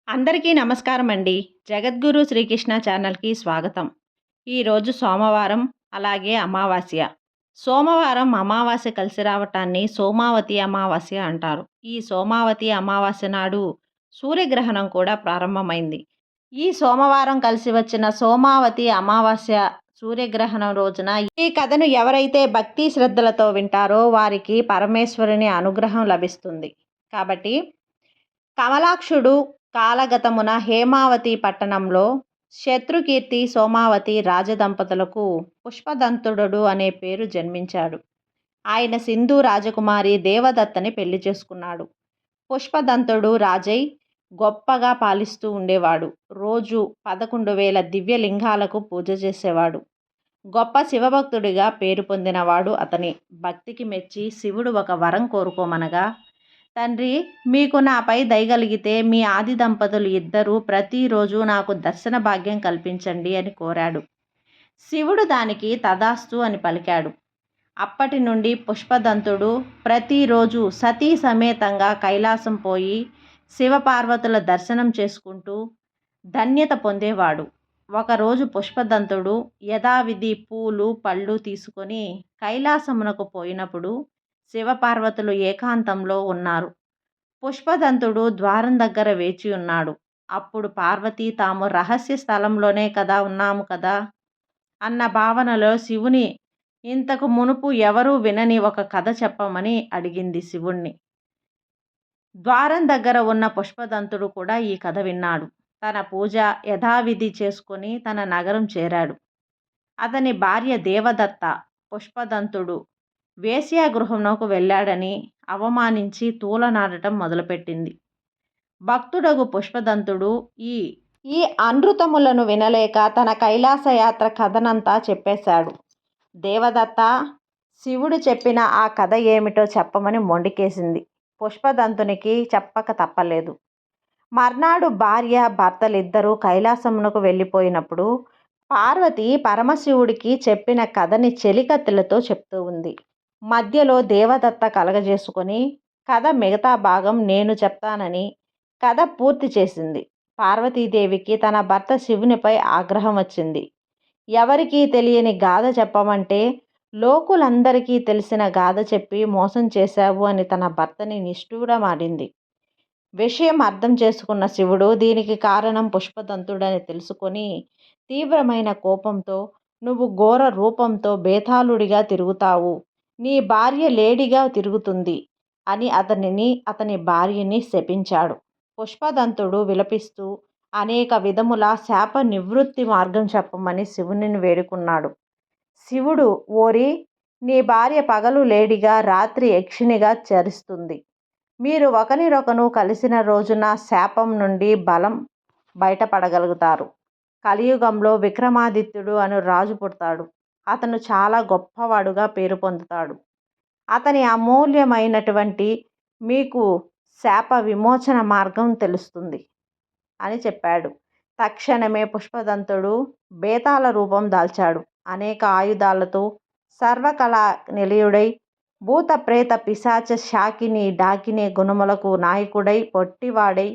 అందరికీ నమస్కారం అండి. జగద్గురు శ్రీకృష్ణ ఛానల్‌కి స్వాగతం. ఈరోజు సోమవారం, అలాగే అమావాస్య. సోమవారం, అమావాస్య కలిసి రావటాన్ని సోమావతి అమావాస్య అంటారు. ఈ సోమావతి అమావాస్య నాడు సూర్యగ్రహణం కూడా ప్రారంభమైంది. ఈ సోమవారం కలిసి వచ్చిన సోమావతి అమావాస్య సూర్యగ్రహణం రోజున ఈ కథను ఎవరైతే భక్తి శ్రద్ధలతో వింటారో వారికి పరమేశ్వరుని అనుగ్రహం లభిస్తుంది. కాబట్టి కమలాక్షుడు కాలగతమున హేమావతి పట్టణంలో శత్రుకీర్తి సోమావతి రాజదంపతులకు పుష్పదంతుడు అనే పేరు జన్మించాడు. ఆయన సింధు రాజకుమారి దేవదత్తని పెళ్లి చేసుకున్నాడు. పుష్పదంతుడు రాజై గొప్పగా పాలిస్తూ ఉండేవాడు. రోజు 11,000 దివ్యలింగాలకు పూజ చేసేవాడు. గొప్ప శివభక్తుడిగా పేరు పొందినవాడు. అతని భక్తికి మెచ్చి శివుడు ఒక వరం కోరుకోమనగా, తండ్రి, మీకు నాపై దయగలిగితే మీ ఆది దంపతులు ఇద్దరూ ప్రతిరోజు నాకు దర్శన భాగ్యం కల్పించండి అని కోరాడు. శివుడు దానికి తదాస్తు అని పలికాడు. అప్పటి నుండి పుష్పదంతుడు ప్రతిరోజు సతీ సమేతంగా కైలాసం పోయి శివపార్వతుల దర్శనం చేసుకుంటూ ధన్యత పొందేవాడు. ఒకరోజు పుష్పదంతుడు యథావిధి పూలు పళ్ళు తీసుకొని కైలాసమునకు పోయినప్పుడు శివపార్వతులు ఏకాంతంలో ఉన్నారు. పుష్పదంతుడు ద్వారం దగ్గర వేచి ఉన్నాడు. అప్పుడు పార్వతి తాము రహస్య స్థలంలోనే కదా ఉన్నాము కదా అన్న భావనలో శివుని ఇంతకు మునుపు ఎవరూ వినని ఒక కథ చెప్పమని అడిగింది శివుణ్ణి. ద్వారం దగ్గర ఉన్న పుష్పదంతుడు కూడా ఈ కథ విన్నాడు. తన పూజ యథావిధి చేసుకొని తన నగరం చేరాడు. అతని భార్య దేవదత్త పుష్పదంతుడు వేశ్యాగృహంలోకి వెళ్ళాడని అవమానించి తూలనాడటం మొదలుపెట్టింది. భక్తుడగు పుష్పదంతుడు ఈ ఈ అనృతములను వినలేక తన కైలాసయాత్ర కథనంతా చెప్పేశాడు. దేవదత్త శివుడు చెప్పిన ఆ కథ ఏమిటో చెప్పమని మొండికేసింది. పుష్పదంతునికి చెప్పక తప్పలేదు. మర్నాడు భార్య భర్తలిద్దరూ కైలాసమునకు వెళ్ళిపోయినప్పుడు పార్వతి పరమశివుడికి చెప్పిన కథని చెలికత్తెలతో చెప్తూ ఉంది. మధ్యలో దేవదత్త కలగజేసుకొని కథ మిగతా భాగం నేను చెప్తానని కథ పూర్తి చేసింది. పార్వతీదేవికి తన భర్త శివునిపై ఆగ్రహం వచ్చింది. ఎవరికీ తెలియని గాథ చెప్పమంటే లోకులందరికీ తెలిసిన గాథ చెప్పి మోసం చేశావు అని తన భర్తని నిష్ఠూరమాడింది. విషయం అర్థం చేసుకున్న శివుడు దీనికి కారణం పుష్పదంతుడని తెలుసుకొని తీవ్రమైన కోపంతో, నువ్వు ఘోర రూపంతో బేతాళుడిగా తిరుగుతావు, నీ భార్య లేడిగా తిరుగుతుంది అని అతని భార్యని శపించాడు. పుష్పదంతుడు విలపిస్తూ అనేక విధముల శాప నివృత్తి మార్గం చెప్పమని శివుని వేడుకున్నాడు. శివుడు, ఓరి, నీ భార్య పగలు లేడిగా రాత్రి యక్షినిగా చరిస్తుంది. మీరు ఒకరినొకరు కలిసిన రోజున శాపం నుండి బలం బయటపడగలుగుతారు. కలియుగంలో విక్రమాదిత్యుడు అను రాజు పుడతాడు. అతను చాలా గొప్పవాడుగా పేరు పొందుతాడు. అతని అమూల్యమైనటువంటి మీకు శాప విమోచన మార్గం తెలుస్తుంది అని చెప్పాడు. తక్షణమే పుష్పదంతుడు బేతాళ రూపం దాల్చాడు. అనేక ఆయుధాలతో సర్వకళా నిలయుడై భూత ప్రేత పిశాచ శాకిని డాకిని గుణములకు నాయకుడై పొట్టివాడై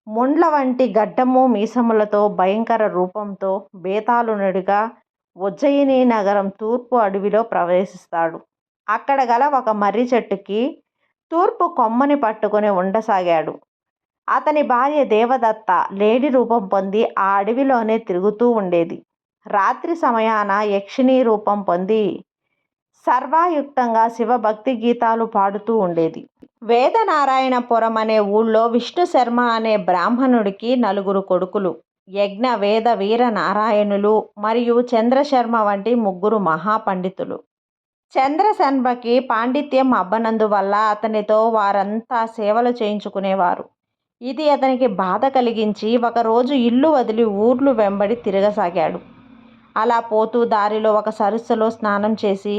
ముండ్ల వంటి గడ్డము మీసములతో భయంకర రూపంతో బేతాళునుడిగా ఉజ్జయిని నగరం తూర్పు అడవిలో ప్రవేశిస్తాడు. అక్కడ గల ఒక మర్రి చెట్టుకి తూర్పు కొమ్మని పట్టుకుని ఉండసాగాడు. అతని భార్య దేవదత్త లేడి రూపం పొంది ఆ అడవిలోనే తిరుగుతూ ఉండేది. రాత్రి సమయాన యక్షిణీ రూపం పొంది సర్వాయుక్తంగా శివభక్తి గీతాలు పాడుతూ ఉండేది. వేదనారాయణపురం అనే ఊళ్ళో విష్ణు శర్మ అనే బ్రాహ్మణుడికి 4 కొడుకులు, యజ్ఞ వేద వీర నారాయణులు మరియు చంద్రశర్మ వంటి 3 మహాపండితులు. చంద్రశర్మకి పాండిత్యం అబ్బనందువల్ల అతనితో వారంతా సేవలు చేయించుకునేవారు. ఇది అతనికి బాధ కలిగించి ఒకరోజు ఇల్లు వదిలి ఊర్లు వెంబడి తిరగసాగాడు. అలా పోతూ దారిలో ఒక సరస్సులో స్నానం చేసి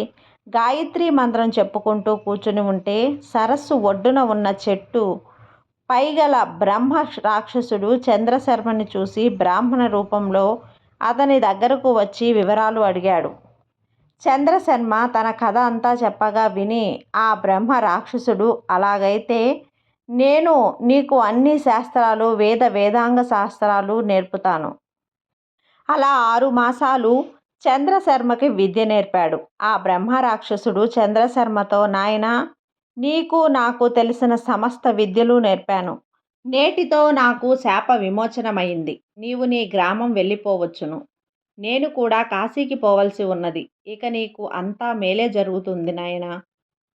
గాయత్రి మంత్రం చెప్పుకుంటూ కూర్చుని ఉంటే సరస్సు ఒడ్డున ఉన్న చెట్టు పైగల బ్రహ్మ రాక్షసుడు చంద్రశర్మని చూసి బ్రాహ్మణ రూపంలో అతని దగ్గరకు వచ్చి వివరాలు అడిగాడు. చంద్రశర్మ తన కథ అంతా చెప్పగా విని ఆ బ్రహ్మ రాక్షసుడు, అలాగైతే నేను నీకు అన్ని శాస్త్రాలు వేదాంగ శాస్త్రాలు నేర్పుతాను. అలా 6 మాసాలు చంద్రశర్మకి విద్య నేర్పాడు. ఆ బ్రహ్మరాక్షసుడు చంద్రశర్మతో, నాయనా, నీకు నాకు తెలిసిన సమస్త విద్యలు నేర్పాను. నేటితో నాకు శాప విమోచనమైంది. నీవు నీ గ్రామం వెళ్ళిపోవచ్చును. నేను కూడా కాశీకి పోవలసి ఉన్నది. ఇక నీకు అంతా మేలే జరుగుతుంది నాయనా.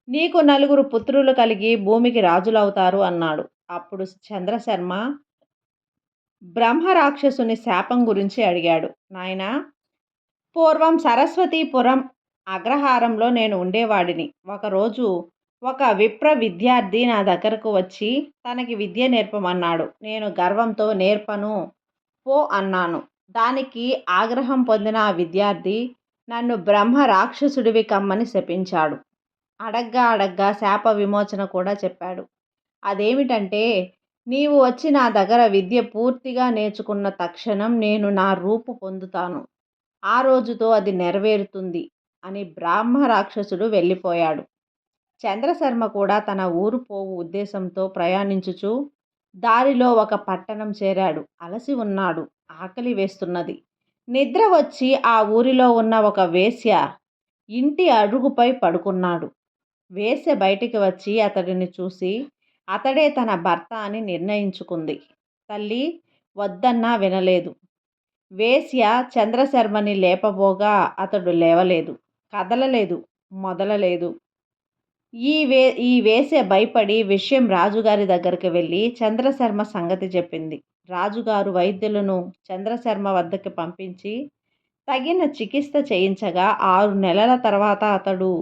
నీకు 4 పుత్రులు కలిగి భూమికి రాజులవుతారు అన్నాడు. అప్పుడు చంద్రశర్మ బ్రహ్మరాక్షసుని శాపం గురించి అడిగాడు. నాయనా, పూర్వం సరస్వతీపురం అగ్రహారంలో నేను ఉండేవాడిని. ఒకరోజు ఒక విప్ర విద్యార్థి నా దగ్గరకు వచ్చి తనకి విద్య నేర్పమన్నాడు. నేను గర్వంతో నేర్పను పో అన్నాను. దానికి ఆగ్రహం పొందిన ఆ విద్యార్థి నన్ను బ్రహ్మ రాక్షసుడివి కమ్మని శపించాడు. అడగ్గా శాప విమోచన కూడా చెప్పాడు. అదేమిటంటే, నీవు వచ్చి నా దగ్గర విద్య పూర్తిగా నేర్చుకున్న తక్షణం నేను నా రూపు పొందుతాను. ఆ రోజుతో అది నెరవేరుతుంది అని బ్రాహ్మ రాక్షసుడు వెళ్ళిపోయాడు. చంద్రశర్మ కూడా తన ఊరు పోవు ఉద్దేశంతో ప్రయాణించుచు దారిలో ఒక పట్టణం చేరాడు. అలసి ఉన్నాడు. ఆకలి వేస్తున్నది. నిద్ర వచ్చి ఆ ఊరిలో ఉన్న ఒక వేశ్య ఇంటి అరుగుపై పడుకున్నాడు. వేశ్య బయటికి వచ్చి అతడిని చూసి అతడే తన భర్త అని నిర్ణయించుకుంది. తల్లి వద్దన్నా వినలేదు. వేశ్య చంద్రశర్మని లేపబోగా అతడు లేవలేదు, కదలలేదు, మొదలలేదు. ఈ వేశ్య భయపడి విషయం రాజుగారి దగ్గరికి వెళ్ళి చంద్రశర్మ సంగతి చెప్పింది. రాజుగారు వైద్యులను చంద్రశర్మ వద్దకి పంపించి తగిన చికిత్స చేయించగా 6 నెలల తర్వాత అతడు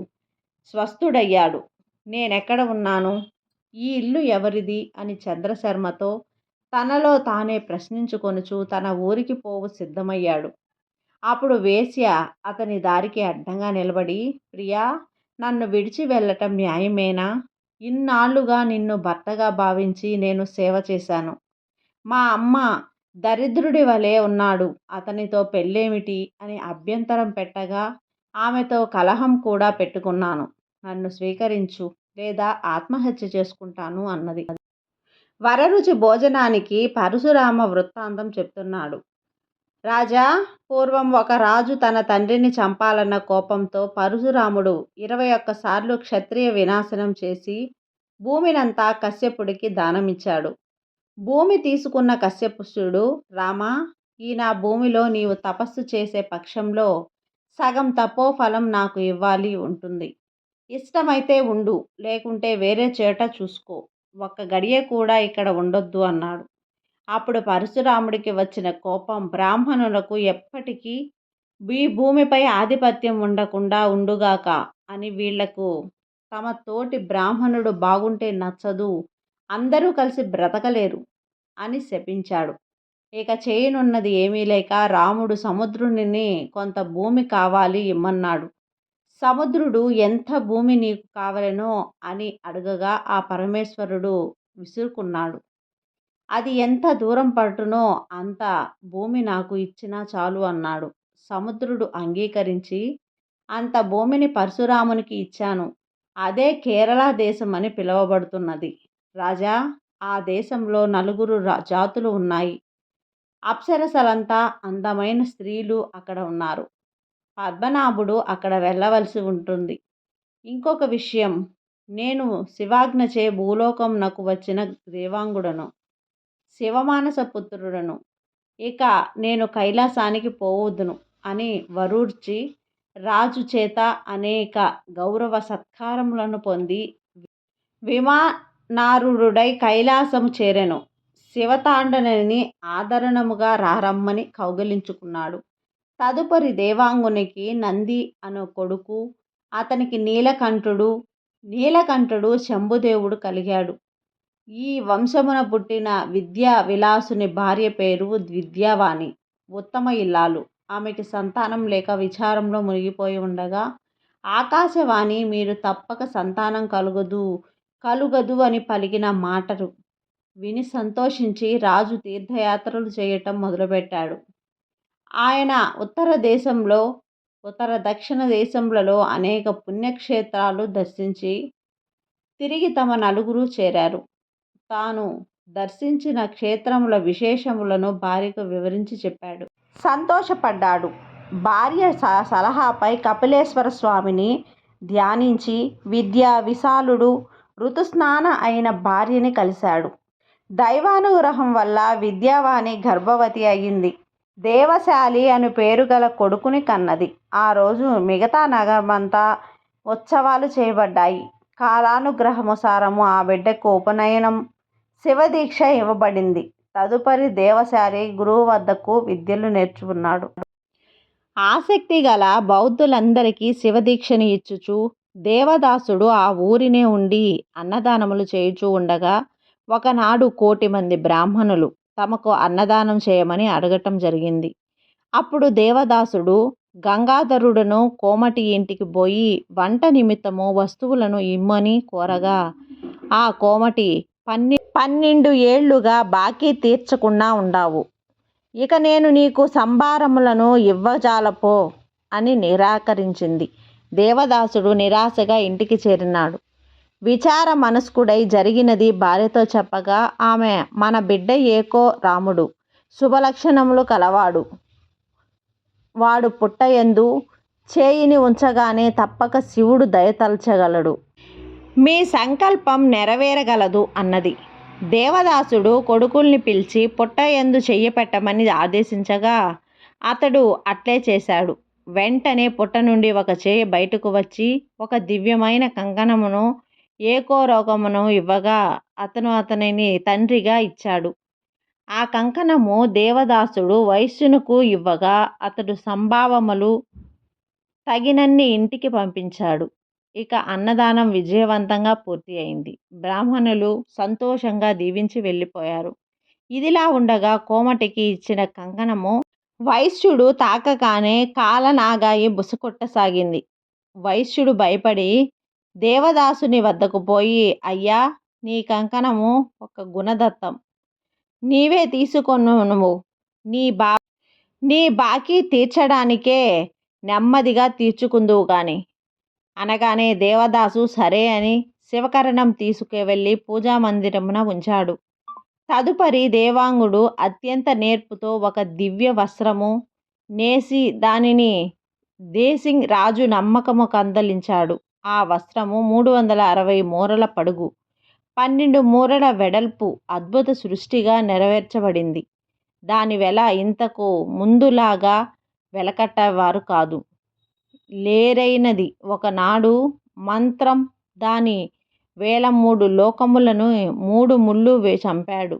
స్వస్థుడయ్యాడు. నేనెక్కడ ఉన్నాను, ఈ ఇల్లు ఎవరిది అని చంద్రశర్మతో తనలో తానే ప్రశ్నించుకొనుచు తన ఊరికి పోవు సిద్ధమయ్యాడు. అప్పుడు వేశ్య అతని దారికి అడ్డంగా నిలబడి, ప్రియా, నన్ను విడిచి వెళ్ళటం న్యాయమేనా? ఇన్నాళ్లుగా నిన్ను భర్తగా భావించి నేను సేవ చేశాను. మా అమ్మ దరిద్రుడి వలె ఉన్నాడు, అతనితో పెళ్ళేమిటి అని అభ్యంతరం పెట్టగా ఆమెతో కలహం కూడా పెట్టుకున్నాను. నన్ను స్వీకరించు, లేదా ఆత్మహత్య చేసుకుంటాను అన్నది. వరరుచి భోజనానికి పరశురామ వృత్తాంతం చెప్తున్నాడు. రాజా, పూర్వం ఒక రాజు తన తండ్రిని చంపాలన్న కోపంతో పరశురాముడు 21 సార్లు క్షత్రియ వినాశనం చేసి భూమినంతా కశ్యపుడికి దానమిచ్చాడు. భూమి తీసుకున్న కశ్యపుడు, రామా, ఈ నా భూమిలో నీవు తపస్సు చేసే పక్షంలో సగం తపోఫలం నాకు ఇవ్వాలి ఉంటుంది. ఇష్టమైతే ఉండు, లేకుంటే వేరే చోట చూసుకో. ఒక్క గడియ కూడా ఇక్కడ ఉండొద్దు అన్నాడు. అప్పుడు పరశురాముడికి వచ్చిన కోపం, బ్రాహ్మణులకు ఎప్పటికీ ఈ భూమిపై ఆధిపత్యం ఉండకుండా ఉండుగాక అని, వీళ్లకు తమ తోటి బ్రాహ్మణుడు బాగుంటే నచ్చదు, అందరూ కలిసి బ్రతకలేరు అని శపించాడు. ఇక చేయనున్నది ఏమీ లేక రాముడు సముద్రుని కొంత భూమి కావాలి ఇమ్మన్నాడు. సముద్రుడు ఎంత భూమి నీకు కావలెనో అని అడగగా ఆ పరమేశ్వరుడు విసురుకున్నాడు. అది ఎంత దూరం పట్టునో అంత భూమి నాకు ఇచ్చినా చాలు అన్నాడు. సముద్రుడు అంగీకరించి అంత భూమిని పరశురామునికి ఇచ్చాను. అదే కేరళ దేశం అని పిలువబడుతున్నది. రాజా, ఆ దేశంలో 4 జాతులు ఉన్నాయి. అప్సరసలంతా అందమైన స్త్రీలు అక్కడ ఉన్నారు. పద్మనాభుడు అక్కడ వెళ్ళవలసి ఉంటుంది. ఇంకొక విషయం, నేను శివాజ్ఞచే భూలోకంనకు వచ్చిన దేవాంగుడను, శివమానస పుత్రుడను. ఇక నేను కైలాసానికి పోవద్దును అని వరూర్చి రాజు చేత అనేక గౌరవ సత్కారములను పొంది విమానారూఢుడై కైలాసము చేరెను. శివతాండని ఆదరణముగా రారమ్మని కౌగిలించుకున్నాడు. తదుపరి దేవాంగునికి నంది అను కొడుకు, అతనికి నీలకంఠుడు శంభుదేవుడు కలిగాడు. ఈ వంశమున పుట్టిన విద్యా విలాసుని భార్య పేరు విద్యావాణి, ఉత్తమ ఇల్లాలు. ఆమెకి సంతానం లేక విచారంలో మునిగిపోయి ఉండగా ఆకాశవాణి, మీరు తప్పక సంతానం కలుగదు అని పలికిన మాటలు విని సంతోషించి రాజు తీర్థయాత్రలు చేయటం మొదలుపెట్టాడు. ఆయన ఉత్తర దక్షిణ దేశములలో అనేక పుణ్యక్షేత్రాలు దర్శించి తిరిగి తమ నలుగురు చేరారు. తాను దర్శించిన క్షేత్రముల విశేషములను భార్యకు వివరించి చెప్పాడు. సంతోషపడ్డాడు. భార్య సలహాపై కపిలేశ్వర స్వామిని ధ్యానించి విద్యా విశాలుడు, ఋతుస్నాన అయిన భార్యని కలిశాడు. దైవానుగ్రహం వల్ల విద్యావాణి గర్భవతి అయింది. దేవశాలి అను పేరు గల కొడుకుని కన్నది. ఆ రోజు మిగతా నగరమంతా ఉత్సవాలు చేయబడ్డాయి. కాలానుగ్రహముసారము ఆ బిడ్డకు ఉపనయనం, శివదీక్ష ఇవ్వబడింది. తదుపరి దేవశాలి గురువు వద్దకు విద్యలు నేర్చుకున్నాడు. ఆసక్తి గల బౌద్ధులందరికీ శివదీక్షని ఇచ్చుచు దేవదాసుడు ఆ ఊరినే ఉండి అన్నదానములు చేయుచూ ఉండగా ఒకనాడు 1,000,000 మంది బ్రాహ్మణులు తమకు అన్నదానం చేయమని అడగటం జరిగింది. అప్పుడు దేవదాసుడు గంగాధరుడును కోమటి ఇంటికి పోయి వంట నిమిత్తము వస్తువులను ఇమ్మని కోరగా ఆ కోమటి 12 ఏళ్లుగా బాకీ తీర్చకుండా ఉండావు, ఇక నేను నీకు సంభారములను ఇవ్వజాలపో అని నిరాకరించింది. దేవదాసుడు నిరాశగా ఇంటికి చేరినాడు. విచార మనస్కుడై జరిగినది భార్యతో చెప్పగా ఆమె, మన బిడ్డ ఏకో రాముడు, శుభలక్షణములు కలవాడు, వాడు పుట్టయందు చేయిని ఉంచగానే తప్పక శివుడు దయతలచగలడు, మీ సంకల్పం నెరవేరగలదు అన్నది. దేవదాసుడు కొడుకుల్ని పిలిచి పుట్టయందు చెయ్యి పెట్టమని ఆదేశించగా అతడు అట్లే చేశాడు. వెంటనే పుట్ట నుండి ఒక చేయి బయటకు వచ్చి ఒక దివ్యమైన కంకణమును ఏకోరోగమును ఇవ్వగా అతను అతనిని తండ్రిగా ఇచ్చాడు. ఆ కంకణము దేవదాసుడు వైశ్యునకు ఇవ్వగా అతడు సంభావములు తగినన్ని ఇంటికి పంపించాడు. ఇక అన్నదానం విజయవంతంగా పూర్తి అయింది. బ్రాహ్మణులు సంతోషంగా దీవించి వెళ్ళిపోయారు. ఇదిలా ఉండగా కోమటికి ఇచ్చిన కంకణము వైశ్యుడు తాకగానే కాలనాగాయి బుసకొట్టసాగింది. వైశ్యుడు భయపడి దేవదాసుని వద్దకు పోయి, అయ్యా, నీ కంకణము ఒక గుణదత్తం, నీవే తీసుకొనుము, నీ బాకీ తీర్చడానికే నెమ్మదిగా తీర్చుకుందువు గాని అనగానే దేవదాసు సరే అని శివకరణం తీసుకువెళ్ళి పూజామందిరమున ఉంచాడు. తదుపరి దేవాంగుడు అత్యంత నేర్పుతో ఒక దివ్య వస్త్రము నేసి దానిని దేసింగ్ రాజు నమ్మకము కందలించాడు. ఆ వస్త్రము 360 మూరల పడుగు, 12 మూరల వెడల్పు అద్భుత సృష్టిగా నెరవేర్చబడింది. దాని వెల ఇంతకు ముందులాగా వెలకట్టేవారు కాదు, లేరైనది. ఒకనాడు మంత్రం దాని 1003 లోకములను 3 ముళ్ళు చంపాడు.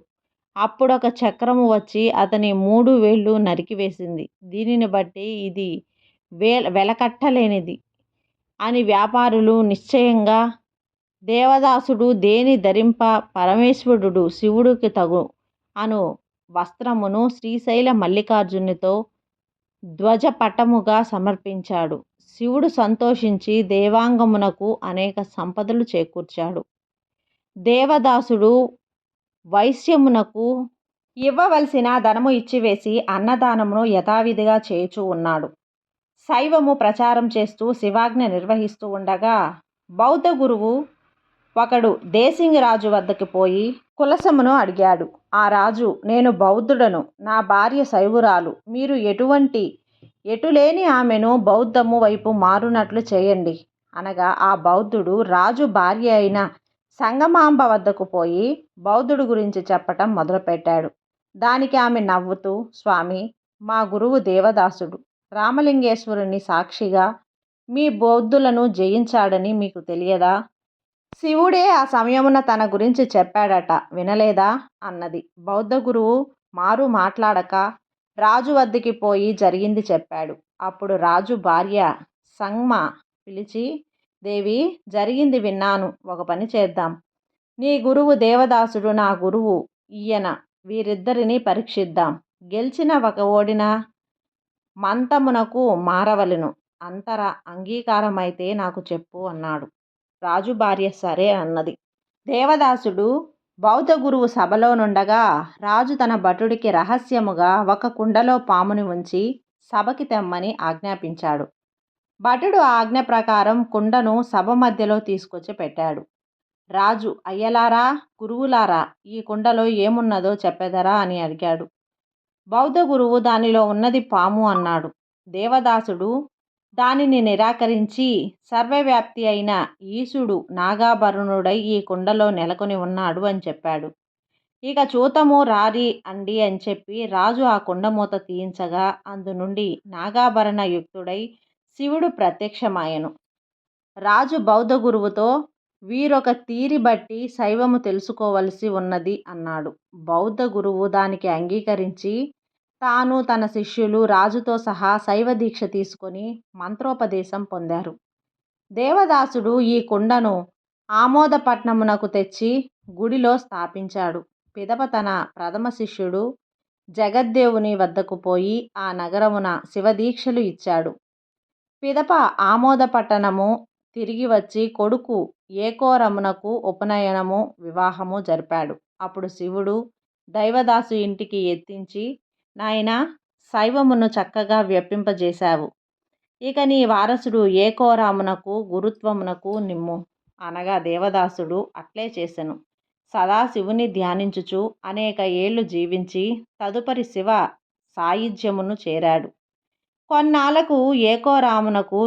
అప్పుడొక చక్రము వచ్చి అతని 3 వేళ్ళు నరికివేసింది. దీనిని బట్టి ఇది వెలకట్టలేనిది అని వ్యాపారులు నిశ్చయంగా దేవదాసుడు దేని ధరింప పరమేశ్వరుడు శివుడికి తగు అను వస్త్రమును శ్రీశైల మల్లికార్జునితో ధ్వజపటముగా సమర్పించాడు. శివుడు సంతోషించి దేవాంగమునకు అనేక సంపదలు చేకూర్చాడు. దేవదాసుడు వైశ్యమునకు ఇవ్వవలసిన ధనము ఇచ్చివేసి అన్నదానమును యథావిధిగా చేయుచూ ఉన్నాడు. శైవము ప్రచారం చేస్తూ శివాజ్ఞ నిర్వహిస్తూ ఉండగా బౌద్ధ గురువు ఒకడు దేసింగ్ రాజు వద్దకు పోయి కులసమును అడిగాడు. ఆ రాజు, నేను బౌద్ధుడను, నా భార్య శైవురాలు, మీరు ఎటులేని ఆమెను బౌద్ధము వైపు మారునట్లు చేయండి అనగా ఆ బౌద్ధుడు రాజు భార్య అయిన సంగమాంబ వద్దకు పోయి బౌద్ధుడు గురించి చెప్పటం మొదలుపెట్టాడు. దానికి ఆమె నవ్వుతూ, స్వామి, మా గురువు దేవదాసుడు రామలింగేశ్వరుని సాక్షిగా మీ బౌద్ధులను జయించాడని మీకు తెలియదా? శివుడే ఆ సమయమున తన గురించి చెప్పాడట, వినలేదా అన్నది. బౌద్ధ గురువు మారు మాట్లాడక రాజు వద్దకి పోయి జరిగింది చెప్పాడు. అప్పుడు రాజు భార్య సంగ్మ పిలిచి, దేవి, జరిగింది విన్నాను, ఒక పని చేద్దాం. నీ గురువు దేవదాసుడు నా గురువు ఈయన, వీరిద్దరిని పరీక్షిద్దాం. గెలిచిన ఒక ఓడిన మంతమునకు మారవలెను. అంతర అంగీకారమైతే నాకు చెప్పు అన్నాడు. రాజు భార్య సరే అన్నది. దేవదాసుడు బౌద్ధ గురువు సభలో నుండగా రాజు తన భటుడికి రహస్యముగా ఒక కుండలో పాముని ఉంచి సభకి తెమ్మని ఆజ్ఞాపించాడు. భటుడు ఆజ్ఞ ప్రకారం కుండను సభ మధ్యలో తీసుకొచ్చి పెట్టాడు. రాజు, అయ్యలారా, గురువులారా, ఈ కుండలో ఏమున్నదో చెప్పెదరా అని అడిగాడు. బౌద్ధ గురువు, దానిలో ఉన్నది పాము అన్నాడు. దేవదాసుడు దానిని నిరాకరించి, సర్వవ్యాప్తి అయిన ఈశుడు నాగాభరణుడై ఈ కుండలో నెలకొని ఉన్నాడు అని చెప్పాడు. ఇక చూతము రారి అండి అని చెప్పి రాజు ఆ కుండ మూత తీయించగా అందు నుండి నాగాభరణ యుక్తుడై శివుడు ప్రత్యక్షమాయెను. రాజు బౌద్ధ గురువుతో, వీరొక తీరి బట్టి శైవము తెలుసుకోవలసి ఉన్నది అన్నాడు. బౌద్ధ గురువు దానికి అంగీకరించి తాను తన శిష్యులు రాజుతో సహా శైవ దీక్ష తీసుకొని మంత్రోపదేశం పొందారు. దేవదాసుడు ఈ కుండను ఆమోదపట్నమునకు తెచ్చి గుడిలో స్థాపించాడు. పిదప తన ప్రథమ శిష్యుడు జగద్దేవుని వద్దకు పోయి ఆ నగరమున శివదీక్షలు ఇచ్చాడు. పిదప ఆమోదపట్టణము తిరిగి వచ్చి కొడుకు ఏకోరమునకు ఉపనయనము వివాహము జరిపాడు. అప్పుడు శివుడు దైవదాసు ఇంటికి ఎత్తించి, నాయనా, శైవమును చక్కగా వ్యాపింపజేశావు. ఇక నీ వారసుడు ఏకోరామునకు గురుత్వమునకు నిమ్ము అనగా దేవదాసుడు అట్లే చేసెను. సదాశివుని ధ్యానించుచు అనేక ఏళ్ళు జీవించి తదుపరి శివ సాయుధ్యమును చేరాడు. కొన్నాళ్లకు ఏకోరామునకు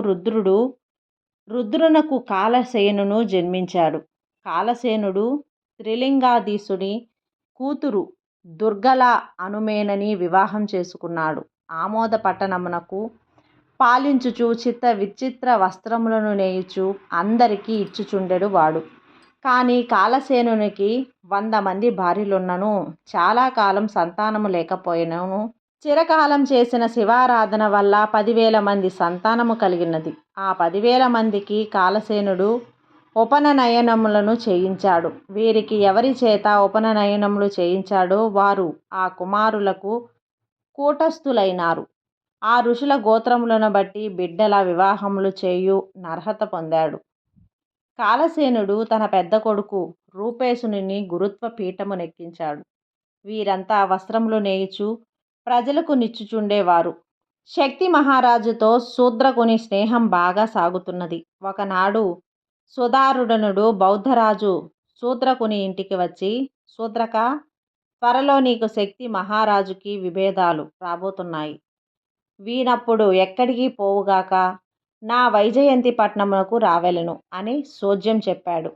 రుద్రునకు కాలసేనును జన్మించాడు. కాలసేనుడు త్రిలింగాధీశుని కూతురు దుర్గల అనుమేనని వివాహం చేసుకున్నాడు. ఆమోద పట్టణమునకు పాలించుచు చిత్త విచిత్ర వస్త్రములను నేయుచు అందరికీ ఇచ్చుచుండెడు వాడు. కానీ కాలసేనునికి 100 మంది భార్యలున్నను చాలా కాలం సంతానము లేకపోయినను చిరకాలం చేసిన శివారాధన వల్ల 10,000 మంది సంతానము కలిగినది. ఆ 10,000 మందికి కాలసేనుడు ఉపనయనములను చేయించాడు. వీరికి ఎవరి చేత ఉపనయనములు చేయించాడో వారు ఆ కుమారులకు కూటస్థులైనారు. ఆ ఋషుల గోత్రములను బట్టి బిడ్డల వివాహములు చేయు నర్హత పొందాడు. కాలసేనుడు తన పెద్ద కొడుకు రూపేశుని గురుత్వ పీఠమునెక్కించాడు. వీరంతా వస్త్రములు నేయుచు ప్రజలకు నిచ్చుచుండేవారు. శక్తి మహారాజుతో శూద్రకుని స్నేహం బాగా సాగుతున్నది. ఒకనాడు సుధారుడనుడు బౌద్ధరాజు శూద్రకుని ఇంటికి వచ్చి, శూద్రక, త్వరలో నీకు శక్తి మహారాజుకి విభేదాలు రాబోతున్నాయి. వీనప్పుడు ఎక్కడికి పోవుగాక నా వైజయంతి పట్నమునకు రావెలను అని సోజ్యం చెప్పాడు.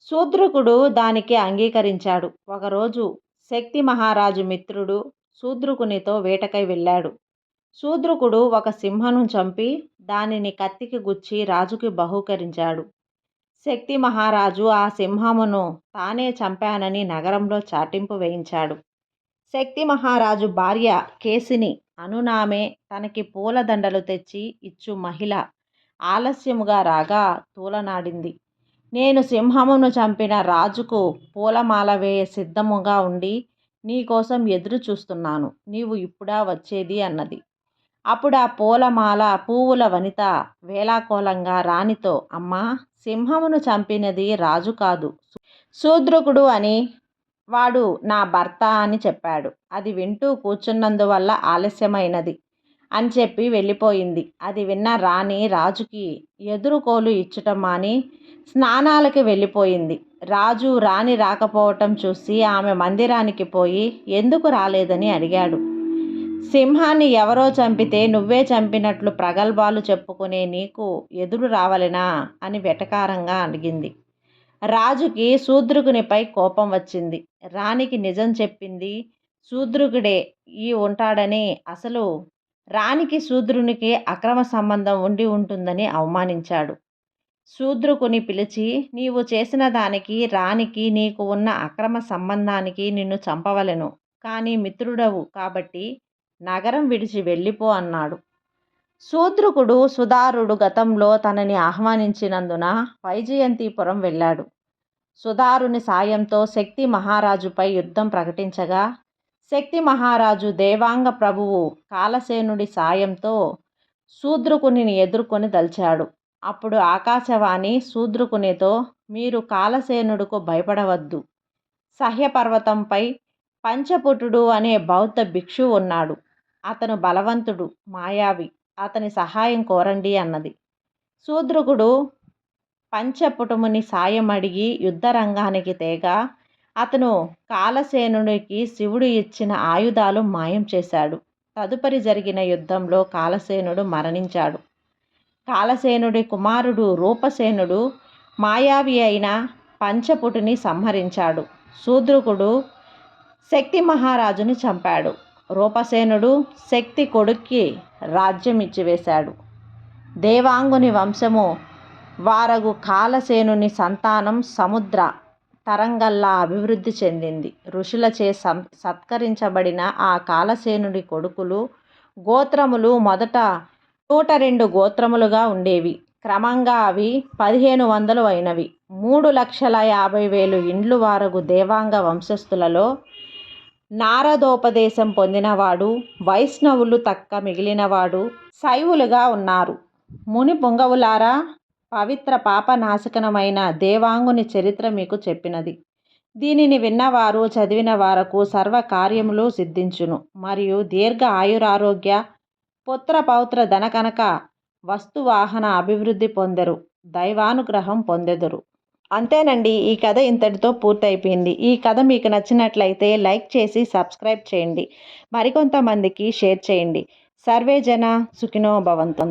శూద్రకుడు దానికి అంగీకరించాడు. ఒకరోజు శక్తి మహారాజు మిత్రుడు శూద్రకునితో వేటకై వెళ్ళాడు. శూద్రకుడు ఒక సింహను చంపి దానిని కత్తికి గుచ్చి రాజుకి బహూకరించాడు. శక్తి మహారాజు ఆ సింహమును తానే చంపానని నగరంలో చాటింపు వేయించాడు. శక్తి మహారాజు భార్య కేసిని అనునామే తనకి పూలదండలు తెచ్చి ఇచ్చు మహిళ ఆలస్యముగా రాగా తూలనాడింది. నేను సింహమును చంపిన రాజుకు పూలమాల వేయ సిద్ధముగా ఉండి నీకోసం ఎదురు చూస్తున్నాను, నీవు ఇప్పుడా వచ్చేది అన్నది. అప్పుడు ఆ పూలమాల పువ్వుల వనిత వేలాకోలంగా రాణితో, అమ్మా, సింహమును చంపినది రాజు కాదు, శూద్రకుడు అని, వాడు నా భర్త అని చెప్పాడు. అది వింటూ కూర్చున్నందువల్ల ఆలస్యమైనది అని చెప్పి వెళ్ళిపోయింది. అది విన్న రాణి రాజుకి ఎదురుకోలు ఇచ్చటం మాని స్నానాలకి వెళ్ళిపోయింది. రాజు రాణి రాకపోవటం చూసి ఆమె మందిరానికి పోయి ఎందుకు రాలేదని అడిగాడు. సింహాన్ని ఎవరో చంపితే నువ్వే చంపినట్లు ప్రగల్భాలు చెప్పుకునే నీకు ఎదురు రావలెనా అని వెటకారంగా అడిగింది. రాజుకి శూద్రకునిపై కోపం వచ్చింది. రాణికి నిజం చెప్పింది. శూద్రకుడే ఈ ఉంటాడని, అసలు రాణికి శూద్రునికి అక్రమ సంబంధం ఉండి ఉంటుందని అవమానించాడు. శూద్రకుని పిలిచి, నీవు చేసిన దానికి, రాణికి నీకు ఉన్న అక్రమ సంబంధానికి నిన్ను చంపవలెను. కానీ మిత్రుడవు కాబట్టి నగరం విడిచి వెళ్ళిపో అన్నాడు. శూద్రకుడు సుధారుడు గతంలో తనని ఆహ్వానించినందున వైజయంతిపురం వెళ్ళాడు. సుధారుని సాయంతో శక్తి మహారాజుపై యుద్ధం ప్రకటించగా శక్తి మహారాజు దేవాంగ ప్రభువు కాలసేనుడి సాయంతో శూద్రకుని ఎదుర్కొని దల్చాడు. అప్పుడు ఆకాశవాణి శూద్రకునితో, మీరు కాలసేనుడుకు భయపడవద్దు. సహ్యపర్వతంపై పంచపుటుడు అనే బౌద్ధ భిక్షువు ఉన్నాడు. అతను బలవంతుడు, మాయావి. అతని సహాయం కోరండి అన్నది. శూద్రకుడు పంచపుటముని సాయం అడిగి యుద్ధరంగానికి తేగా అతను కాలసేనునికి శివుడు ఇచ్చిన ఆయుధాలు మాయం చేశాడు. తదుపరి జరిగిన యుద్ధంలో కాలసేనుడు మరణించాడు. కాలసేనుడి కుమారుడు రూపసేనుడు మాయావి అయిన పంచపుటిని సంహరించాడు. శూద్రకుడు శక్తి మహారాజుని చంపాడు. రూపసేనుడు శక్తి కొడుక్కి రాజ్యం ఇచ్చివేశాడు. దేవాంగుని వంశము వారగు కాలసేనుని సంతానం సముద్ర తరంగల్లా అభివృద్ధి చెందింది. ఋషులచే సత్కరించబడిన ఆ కాలసేనుడి కొడుకులు గోత్రములు మొదట 102 గోత్రములుగా ఉండేవి. క్రమంగా అవి 1500 అయినవి. 3,50,000 ఇండ్లు వారగు దేవాంగ వంశస్థులలో నారదోపదేశం పొందినవాడు, వైష్ణవులు తక్క మిగిలినవాడు శైవులుగా ఉన్నారు. ముని పుంగవులారా, పవిత్ర పాపనాశకనమైన దేవాంగుని చరిత్ర మీకు చెప్పినది. దీనిని విన్నవారు చదివిన వారకు సర్వ కార్యములు సిద్ధించును. మరియు దీర్ఘ ఆయురారోగ్య పుత్ర పౌత్ర ధనకనక వస్తువాహన అభివృద్ధి పొందెరు. దైవానుగ్రహం పొందెదరు. అంతేనండి, ఈ కథ ఇంతటితో పూర్తయిపోయింది. ఈ కథ మీకు నచ్చినట్లయితే లైక్ చేసి సబ్స్క్రైబ్ చేయండి. మరికొంతమందికి షేర్ చేయండి. సర్వే జన సుఖినో భవంతు.